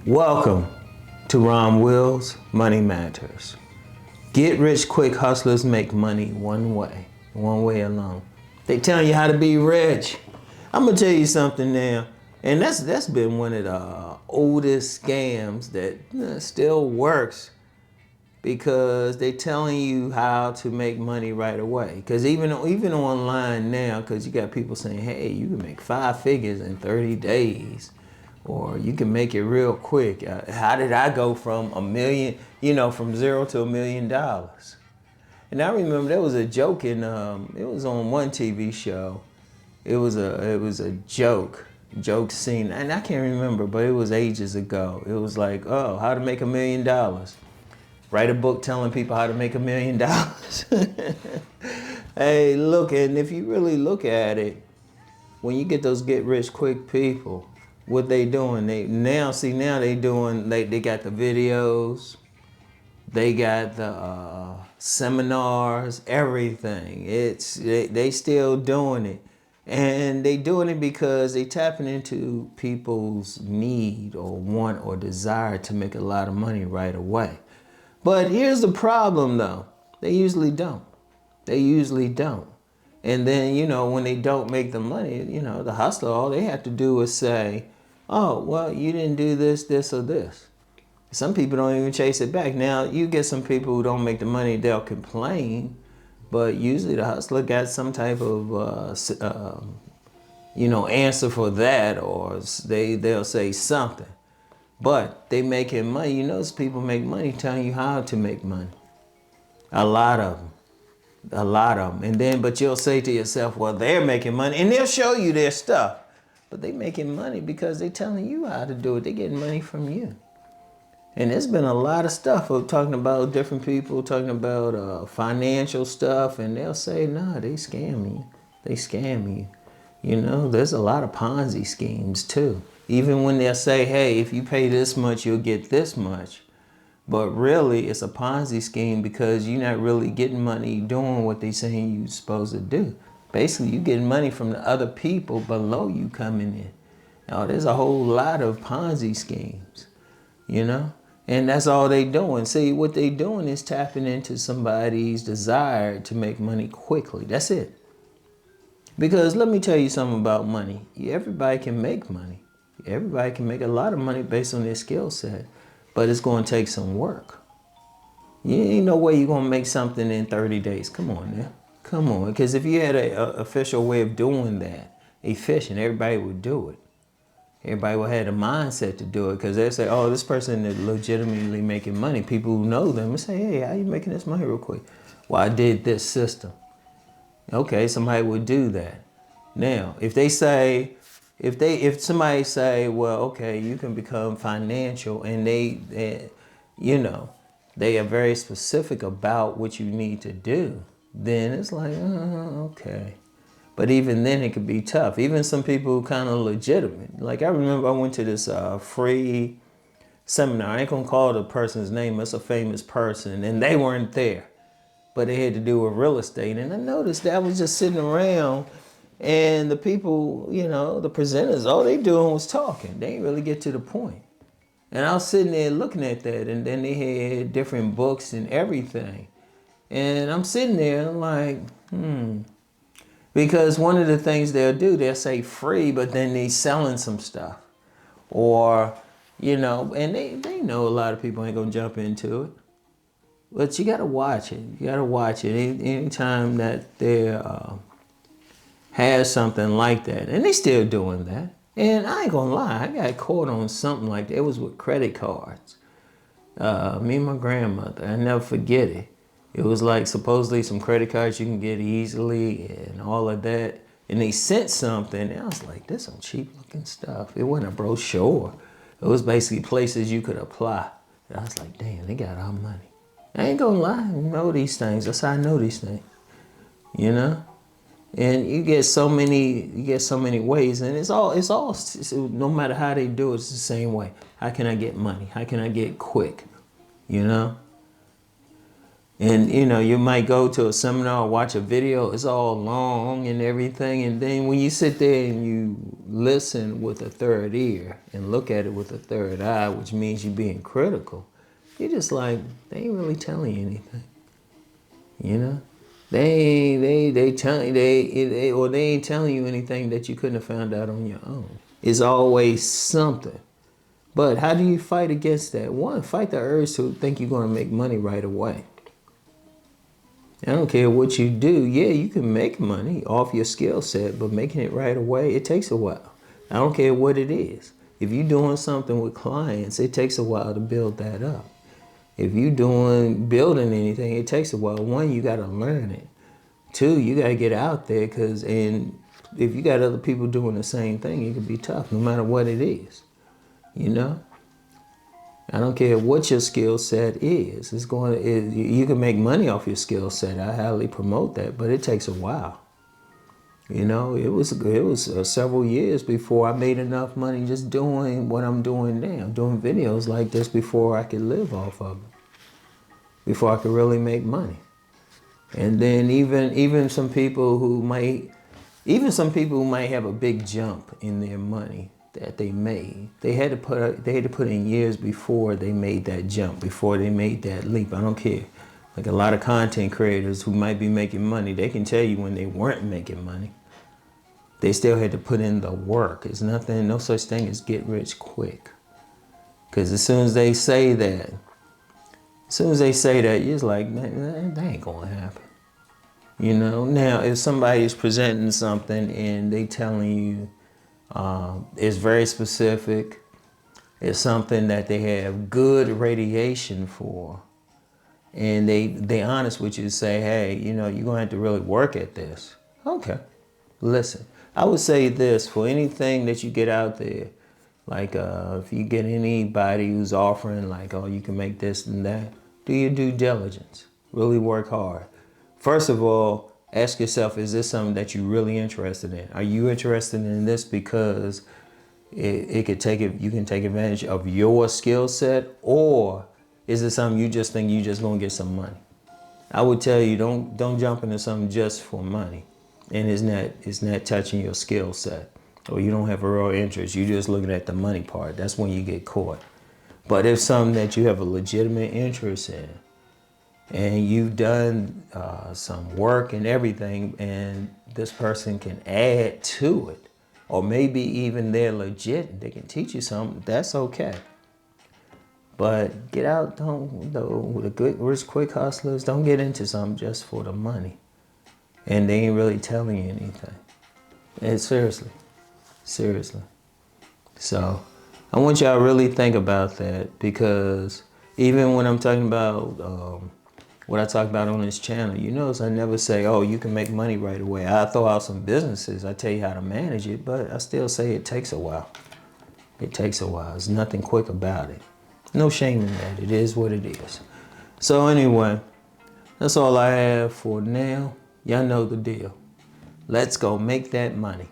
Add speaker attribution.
Speaker 1: Welcome to Rom Wills Money Matters. Get rich quick hustlers make money one way alone. They tell you how to be rich. I'm gonna tell you something now, and that's been one of the oldest scams that still works, because they telling you how to make money right away. Because even online now, because you got people saying, hey, you can make 5 figures in 30 days. Or you can make it real quick. How did I go from from $0 to $1 million? And I remember there was a joke in, it was on one TV show. It was a joke scene, and I can't remember, but it was ages ago. It was like, oh, how to make $1 million. Write a book telling people how to make $1 million. Hey, look, and if you really look at it, when you get those get rich quick people, what they doing? They got the videos, they got the seminars, everything. They still doing it, and they doing it because they tapping into people's need or want or desire to make a lot of money right away. But here's the problem, though. They usually don't. And then, when they don't make the money, the hustler, all they have to do is say, oh, well, you didn't do this, this, or this. Some people don't even chase it back. Now, you get some people who don't make the money, they'll complain, but usually the hustler got some type of, answer for that, or they'll say something. But they making money. Those people make money telling you how to make money. A lot of them. But you'll say to yourself, well, they're making money, and they'll show you their stuff. But they making money because they telling you how to do it. They getting money from you. And there's been a lot of stuff of talking about different people, talking about financial stuff, and they'll say, nah, they scam you. There's a lot of Ponzi schemes too. Even when they'll say, hey, if you pay this much, you'll get this much. But really, it's a Ponzi scheme because you're not really getting money doing what they're saying you're supposed to do. Basically, you're getting money from the other people below you coming in. Now, there's a whole lot of Ponzi schemes, and that's all they doing. See, what they doing is tapping into somebody's desire to make money quickly. That's it. Because let me tell you something about money. Everybody can make money. Everybody can make a lot of money based on their skill set, but it's going to take some work. You ain't no way you're going to make something in 30 days. Come on now. Come on. Because if you had an official way of doing that, efficient, everybody would do it. Everybody would have the mindset to do it, because they say, oh, this person is legitimately making money. People who know them would say, hey, how you making this money real quick? Well, I did this system. Okay, somebody would do that. Now, if somebody say, well, okay, you can become financial, and they are very specific about what you need to do, then it's like, okay. But even then, it could be tough. Even some people who kind of legitimate. Like, I remember I went to this free seminar. I ain't gonna call the person's name. It's a famous person, and they weren't there, but they had to do with real estate. And I noticed that I was just sitting around, and the people, the presenters, all they doing was talking. They didn't really get to the point. And I was sitting there looking at that, and then they had different books and everything. And I'm sitting there like, Because one of the things they'll do, they'll say free, but then they selling some stuff. Or, and they know a lot of people ain't gonna jump into it. But you gotta watch it. Anytime that they has something like that. And they still doing that. And I ain't gonna lie, I got caught on something like that. It was with credit cards. Me and my grandmother, I never forget it. It was like supposedly some credit cards you can get easily and all of that. And they sent something, and I was like, this is some cheap looking stuff. It wasn't a brochure. It was basically places you could apply. And I was like, damn, they got our money. I ain't gonna lie, I know these things. That's how I know these things. And you get so many ways, and it's all no matter how they do it, it's the same way. How can I get money? How can I get quick? And you know, you might go to a seminar, watch a video, it's all long and everything. And then when you sit there and you listen with a third ear and look at it with a third eye, which means you're being critical, you're just like, they ain't really telling you anything. You know? They ain't telling you anything that you couldn't have found out on your own. It's always something. But how do you fight against that? One, fight the urge to think you're going to make money right away. I don't care what you do. Yeah, you can make money off your skill set, but making it right away, it takes a while. I don't care what it is. If you're doing something with clients, it takes a while to build that up. If you're building anything, it takes a while. One, you got to learn it. Two, you got to get out there, and if you got other people doing the same thing, it can be tough no matter what it is. You know? I don't care what your skill set is. You can make money off your skill set. I highly promote that, but it takes a while. You know, it was several years before I made enough money just doing what I'm doing now, doing videos like this before I could live off of it, before I could really make money. And then even some people who might have a big jump in their money that they made. They had to put in years before they made that jump, before they made that leap. I don't care. Like a lot of content creators who might be making money, they can tell you when they weren't making money. They still had to put in the work. It's no such thing as get rich quick. Because as soon as they say that, you're just like, man, that ain't gonna happen. You know? Now, if somebody's presenting something and they telling you, it's very specific. It's something that they have good radiation for. And they honest with you, say, hey, you know, you're going to have to really work at this. Okay. Listen, I would say this, for anything that you get out there, like if you get anybody who's offering like, oh, you can make this and that, do your due diligence. Really work hard. First of all, ask yourself, is this something that you're really interested in? Are you interested in this because you can take advantage of your skill set, or is it something you just think you just gonna get some money? I would tell you, don't jump into something just for money, and it's not touching your skill set, or you don't have a real interest. You're just looking at the money part. That's when you get caught. But if something that you have a legitimate interest in, and you've done some work and everything, and this person can add to it, or maybe even they're legit, they can teach you something, that's okay. But get out, with the good, rich, quick hustlers, don't get into something just for the money. And they ain't really telling you anything. And seriously. So I want y'all to really think about that, because even when I'm talking about what I talk about on this channel, you notice I never say, oh, you can make money right away. I throw out some businesses, I tell you how to manage it, but I still say it takes a while. It takes a while. There's nothing quick about it. No shame in that. It is what it is. So anyway, that's all I have for now. Y'all know the deal. Let's go make that money.